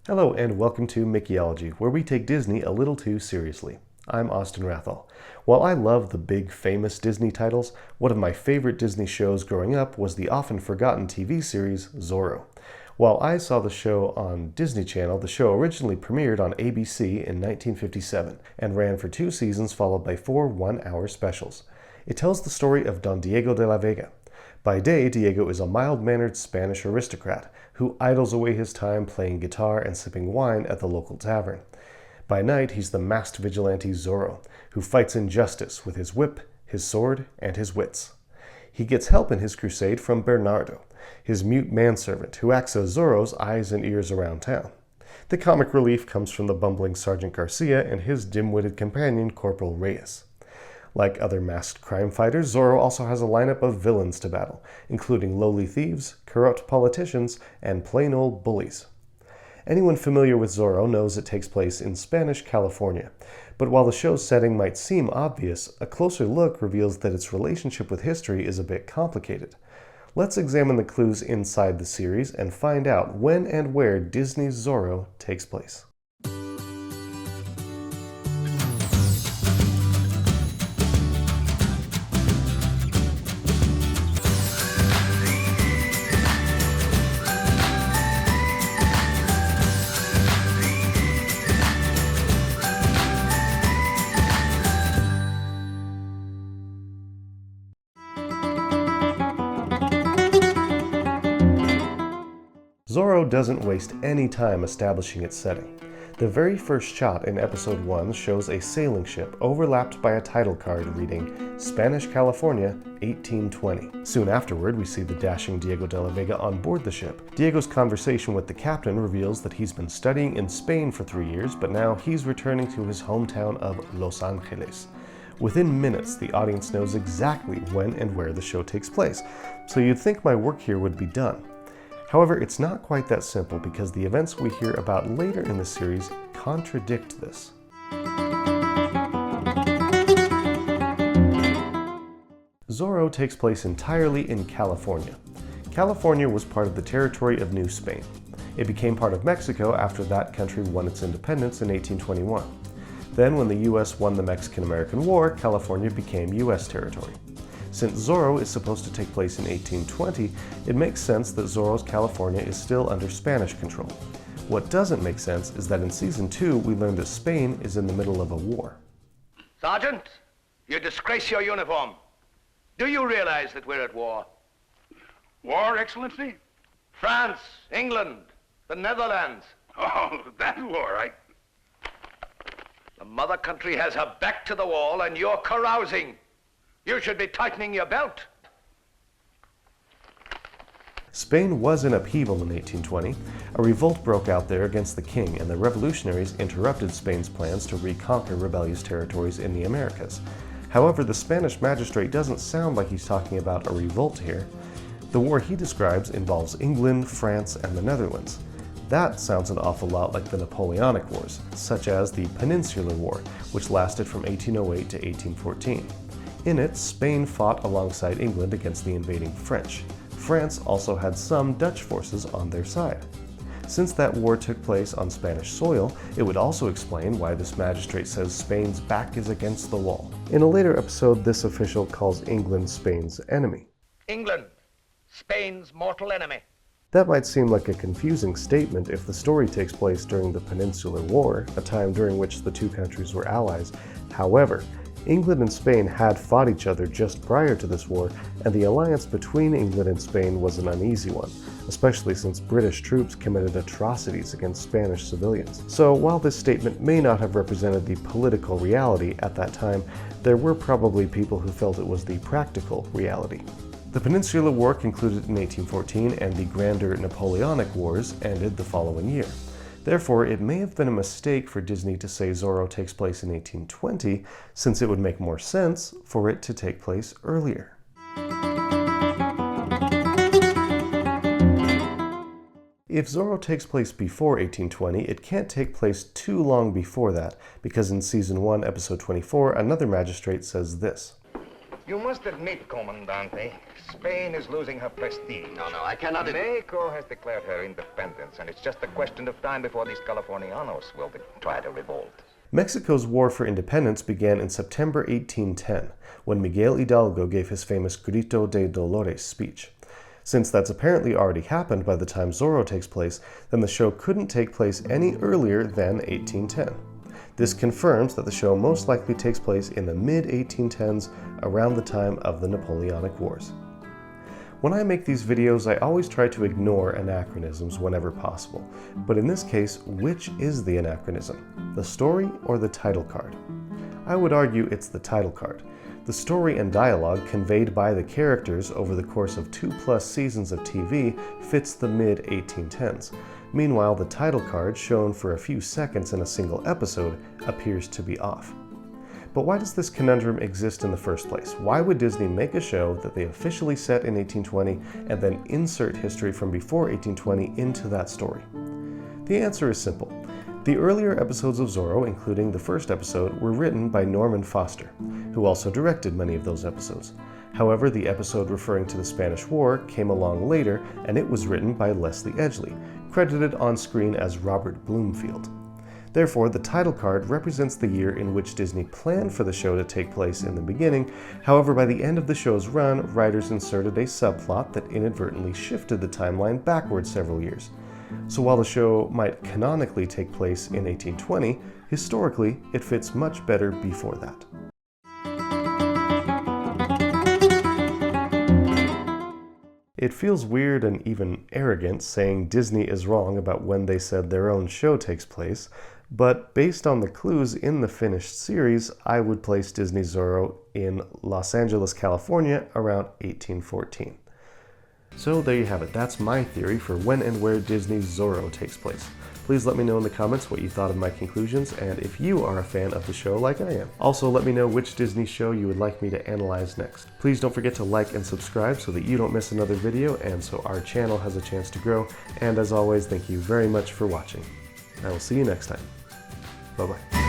Hello and welcome to Mickeyology, where we take Disney a little too seriously. I'm Austin Rathall. While I love the big famous Disney titles, one of my favorite Disney shows growing up was the often forgotten TV series Zorro. While I saw the show on Disney Channel, the show originally premiered on ABC in 1957 and ran for 2 seasons followed by 4 one-hour specials. It tells the story of Don Diego de la Vega. By day, Diego is a mild-mannered Spanish aristocrat who idles away his time playing guitar and sipping wine at the local tavern. By night, he's the masked vigilante Zorro, who fights injustice with his whip, his sword, and his wits. He gets help in his crusade from Bernardo, his mute manservant who acts as Zorro's eyes and ears around town. The comic relief comes from the bumbling Sergeant Garcia and his dim-witted companion Corporal Reyes. Like other masked crime fighters, Zorro also has a lineup of villains to battle, including lowly thieves, corrupt politicians, and plain old bullies. Anyone familiar with Zorro knows it takes place in Spanish California, but while the show's setting might seem obvious, a closer look reveals that its relationship with history is a bit complicated. Let's examine the clues inside the series and find out when and where Disney's Zorro takes place. Zorro doesn't waste any time establishing its setting. The very first shot in episode 1 shows a sailing ship overlapped by a title card reading Spanish California 1820. Soon afterward, we see the dashing Diego de la Vega on board the ship. Diego's conversation with the captain reveals that he's been studying in Spain for 3 years, but now he's returning to his hometown of Los Angeles. Within minutes, the audience knows exactly when and where the show takes place, so you'd think my work here would be done. However, it's not quite that simple because the events we hear about later in the series contradict this. Zorro takes place entirely in California. California was part of the territory of New Spain. It became part of Mexico after that country won its independence in 1821. Then, when the U.S. won the Mexican-American War, California became U.S. territory. Since Zorro is supposed to take place in 1820, it makes sense that Zorro's California is still under Spanish control. What doesn't make sense is that in Season 2, we learn that Spain is in the middle of a war. Sergeant, you disgrace your uniform. Do you realize that we're at war? War, Excellency? France, England, the Netherlands. Oh, that war, The mother country has her back to the wall and you're carousing. You should be tightening your belt. Spain was in upheaval in 1820. A revolt broke out there against the king, and the revolutionaries interrupted Spain's plans to reconquer rebellious territories in the Americas. However, the Spanish magistrate doesn't sound like he's talking about a revolt here. The war he describes involves England, France, and the Netherlands. That sounds an awful lot like the Napoleonic Wars, such as the Peninsular War, which lasted from 1808 to 1814. In it, Spain fought alongside England against the invading French. France also had some Dutch forces on their side. Since that war took place on Spanish soil, it would also explain why this magistrate says Spain's back is against the wall. In a later episode, this official calls England Spain's enemy. England, Spain's mortal enemy. That might seem like a confusing statement if the story takes place during the Peninsular War, a time during which the two countries were allies. However, England and Spain had fought each other just prior to this war, and the alliance between England and Spain was an uneasy one, especially since British troops committed atrocities against Spanish civilians. So while this statement may not have represented the political reality at that time, there were probably people who felt it was the practical reality. The Peninsular War concluded in 1814, and the grander Napoleonic Wars ended the following year. Therefore, it may have been a mistake for Disney to say Zorro takes place in 1820, since it would make more sense for it to take place earlier. If Zorro takes place before 1820, it can't take place too long before that, because in Season 1, Episode 24, another magistrate says this. You must admit, Comandante, Spain is losing her prestige. No, I cannot... Mexico has declared her independence, and it's just a question of time before these Californianos will try to revolt. Mexico's war for independence began in September 1810, when Miguel Hidalgo gave his famous Grito de Dolores speech. Since that's apparently already happened by the time Zorro takes place, then the show couldn't take place any earlier than 1810. This confirms that the show most likely takes place in the mid-1810s, around the time of the Napoleonic Wars. When I make these videos, I always try to ignore anachronisms whenever possible, but in this case, which is the anachronism? The story or the title card? I would argue it's the title card. The story and dialogue conveyed by the characters over the course of 2+ seasons of TV fits the mid-1810s. Meanwhile, the title card, shown for a few seconds in a single episode, appears to be off. But why does this conundrum exist in the first place? Why would Disney make a show that they officially set in 1820 and then insert history from before 1820 into that story? The answer is simple. The earlier episodes of Zorro, including the first episode, were written by Norman Foster, who also directed many of those episodes. However, the episode referring to the Spanish War came along later, and it was written by Leslie Edgley, credited on screen as Robert Bloomfield. Therefore, the title card represents the year in which Disney planned for the show to take place in the beginning. However, by the end of the show's run, writers inserted a subplot that inadvertently shifted the timeline backward several years. So while the show might canonically take place in 1820, historically, it fits much better before that. It feels weird and even arrogant saying Disney is wrong about when they said their own show takes place, but based on the clues in the finished series, I would place Disney Zorro in Los Angeles, California around 1814. So there you have it. That's my theory for when and where Disney's Zorro takes place. Please let me know in the comments what you thought of my conclusions and if you are a fan of the show like I am. Also, let me know which Disney show you would like me to analyze next. Please don't forget to like and subscribe so that you don't miss another video and so our channel has a chance to grow. And as always, thank you very much for watching. I will see you next time. Bye-bye.